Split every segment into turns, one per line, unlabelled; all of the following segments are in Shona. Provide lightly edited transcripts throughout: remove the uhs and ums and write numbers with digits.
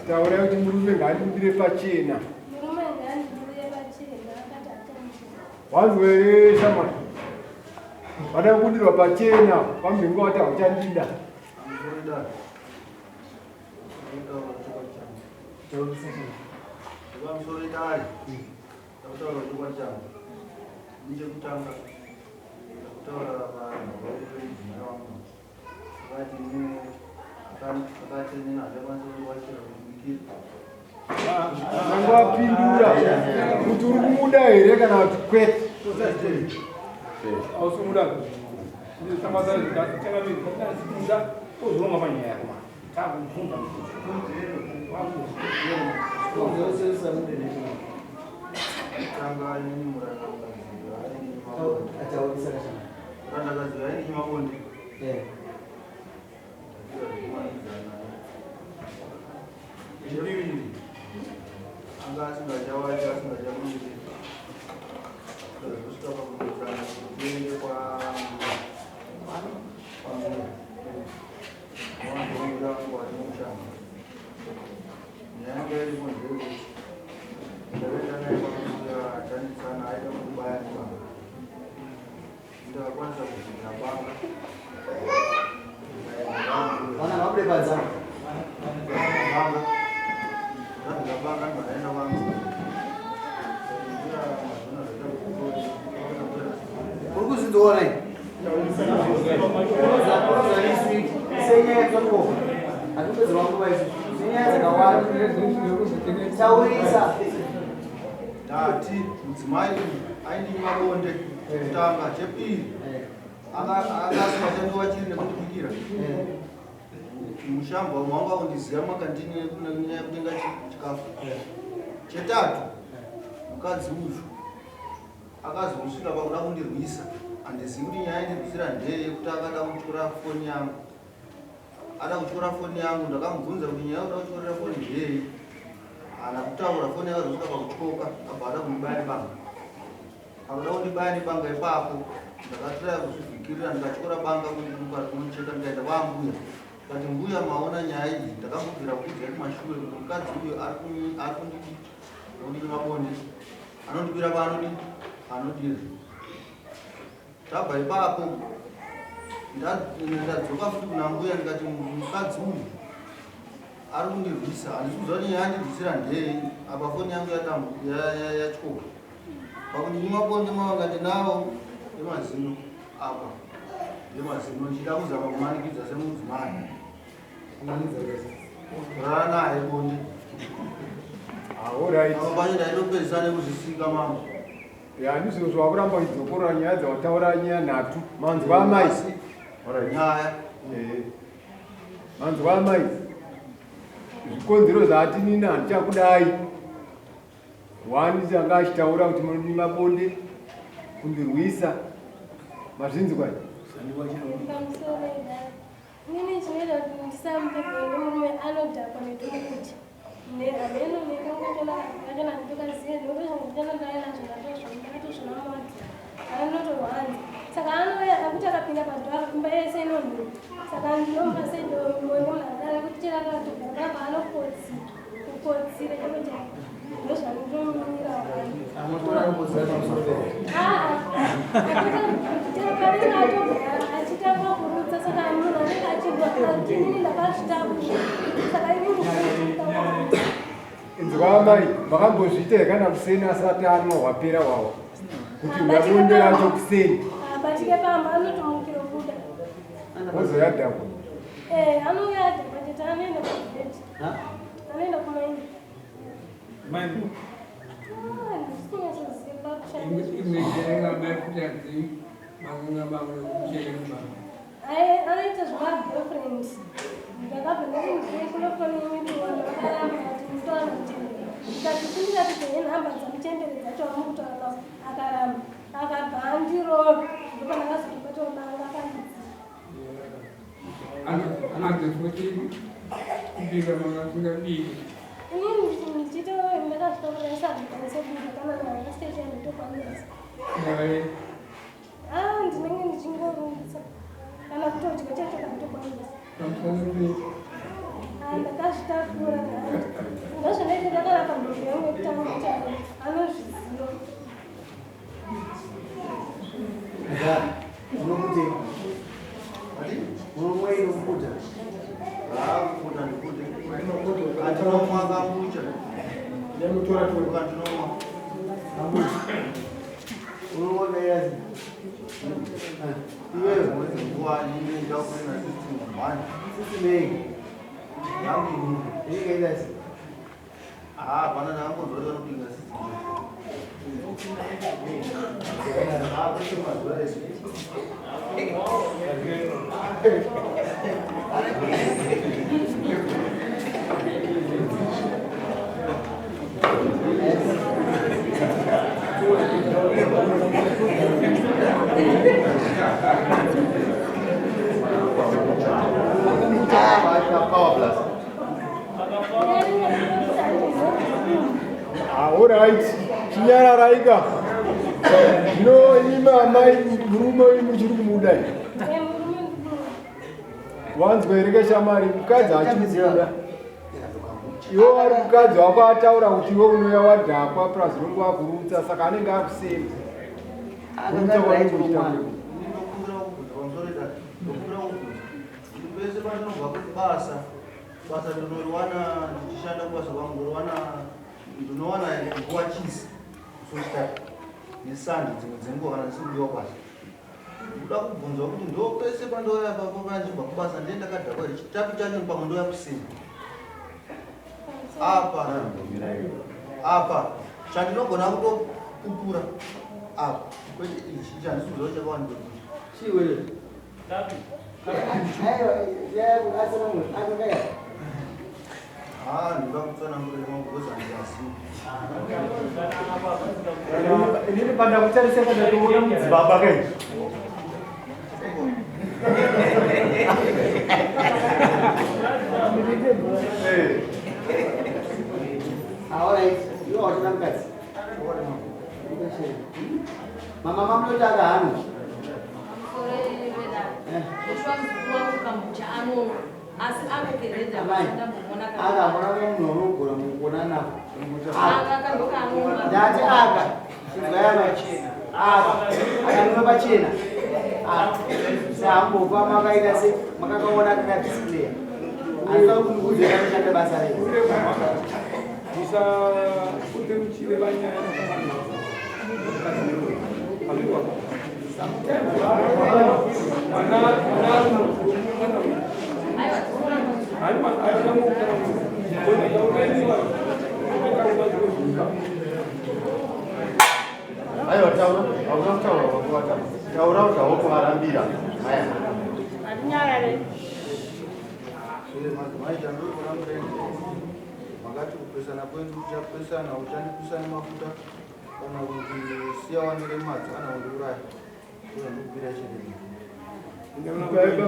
taura kuti murume ngandibudire pachena wanzweresa mwana vada kubudirwa pachena pamhingo wati hauchandida angwapindura kuti uri kumuda here kana kuti kwete ausumuda ozoroma panyaya yako
Tati, mudzimai aini mabonde kutanga chepiri akasima chandowa chiri nekundibikira mushamba wanga kundiziva makandini kunyanya yekutenga chikafu. Chetatu, mukadzi uyu akazosvika pakuda kundirwisa handizivi kuti nyaya indirwisira ndeye kuti akada kutyora foni yangu. Ada kutyora foni yangu ndakamubvunza kuti nyaya yokuda kutyorera foni ndeye ana kutaura foni yakazosvika pakutyoka abva ada kundibaya nebanga. Akuda kundibaya nebanga ipapo ndakatiraya kuzvivhikirira ndikatyora banga kumucheka ndikaenda kwambuya kati mbuya maona nyaya iyi ndakambobvira kudza kumashure kuti mukadzi uyo ari kundii mabonde anondibira panodi anodira. Tabva ipapo ndadzoka futi kuna mbuya ndikati mukadzi uyu ari kundirwisa handisiuza kuti nyaya ndirwisira ndei apa foni yangu yatyoka pakundini mabonde mavanga ndinawo emazino apa emazino ndichida kuzama kumanikidza semudzimai rara naye bonde apapanye ndaitopedzisa nekuzvisika mambo
handizvinozva kuramba idzokorora nyaya dzavataura nyaya nhatu manzwa amai
nyaya
manzwa amai zvikonzero zvaatinini handichakudai wani anga achitaura kuti muni mabonde kundirwisa mazvinzwa
nini chinoita kuti ndisamupepere murume anodhakwa netokuti hameno nekangachona nditokaziye ndotochangotanaanazvo ndatozvinamadzi anotorwanza saka anouya akuti akapinda padhara kumba yese inonhuka saka ndinomupa sedomone munhakare kuti cherakatogara paanokotsire chekuti ndozvanotomira panenge atogara achitanga kurutsa saka munhu anenge achirwainini ndakazvitaura saka
inzwa amai makambozviita kana kuseni asati anwa hwapera hwawo kuti mabonde acho kuseni
batike pamba anotomukira kuda
ozoyadhakwa
anoyadhakwa chete anoenda kuzvibheti anoenda kumaini anoita zvemagirlfriend ndakabva ndakatifunira kuti henhamba dzamuchembere dzacho amukutaura nawo akaramba akabva andirova ndopandakazotobataobanga inini ndichito ndakazvitauraisazvikanisebuda kana naakastation nditokwanisa ndinenge ndichingorumbisa kana kutodya chacho ndakazvitakura ndozvinoita ndakarapa mhuri yangu yekutanga kuti anozviziva.
unokuti unomwe inokuta kuta ndikuti andinomwa kambucha
Nemutora tu
kandinomwa unoona yazi iwewe nguva nyingi ndakurina sisi mhani sisi nei yangu ingaidasi pana ndakangonzwa vanopinga sisi
all right. Chinyara raika. No, ima mai murume muchiri kumuda. Once bereka shamari mukadzi achimuzira. Iwo ari mukadzi wako ataura kuti iwe unoya wadhakwa plus ringuva kurutsa saka anenge akusema.
Pese pandinobva kubasa basa ndinoriwana ndichishanda kubasa kwangu ndinowana nguva chisi kusositari nesandi dzimwe dzenguva kana ndisimudiwa basa. Ndoda kubvunzwa kuti ndo pese pandoya panzvimba kubasa ndiye ndakadhakwa chitapi chacho pamwe ndoya kusini apa chandinogona kutopupura apa kwete ichi chandisuziva chakawanda chiwere ndoda kutsanangurira magoza ndiyasimu
Ini pada kutarisa pada dua mudzibaba kai.
Alright, you are not bad. Mama mnotaka hanu.
Bisa untuk ciri banyak.
Ayo taura kuharambira. Haya.
Adinyarare.
Makati kupesana kwenyu uchapesana uchandipusana mafuta kana kuti siya wanire madzi kana kundiuraya uyo ndikubira chirimo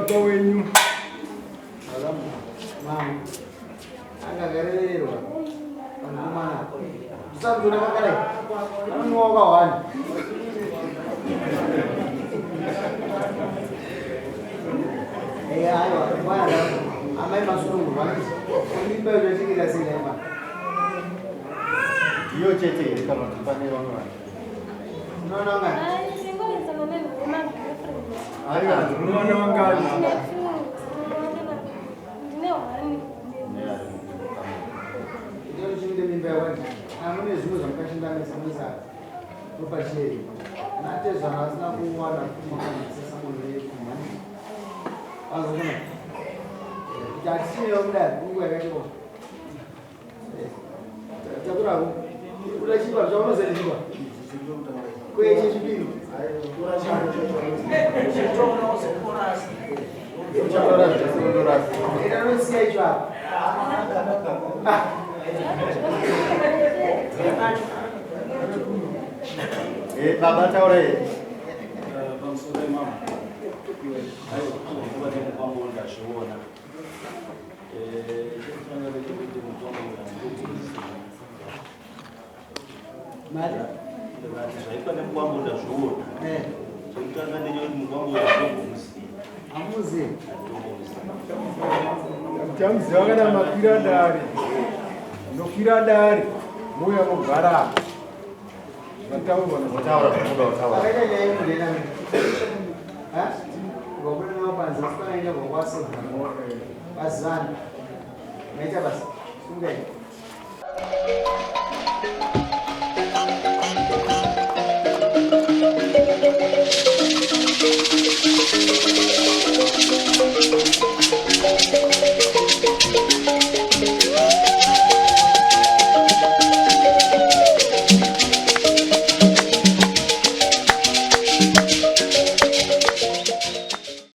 Baba wenyu.
mama akagarererwa panokumana usazona kakare anonowa kwahwani aiwa mwana amai masunungurwa imba yochikira sinema iyo chete kana kuti pane vamwe vanhu unoona
Aiwa, unoona wangani.
ndio chinde mimba yawani amune zvimwe zvamukashindanesemesa topacheri natezvana asina kuwana kumakanisa munhu yekumhani azokona kuti atisinewo kudai kunguva yakatiwa takurako kuda chipa zvaunozenichipa kweche chipiri inosiya icho apa baba taura
pamusoro mama aiwa mukwamo ndazviona chekutangabe chekuti mukwamo
mari
zvaipa nemukwamo ndazviona chekutanga ndechekuti mukwamo ndazvombomusiya
Amuzi.
Chamuziva kana makwira dare. Nokwira dare. Muya mugara. Mataura
Akaita nyaya yemudena. Ha? Ngokuna mapanza sikunaenda ngokwaso. Bazana. Meita basi. Sungai.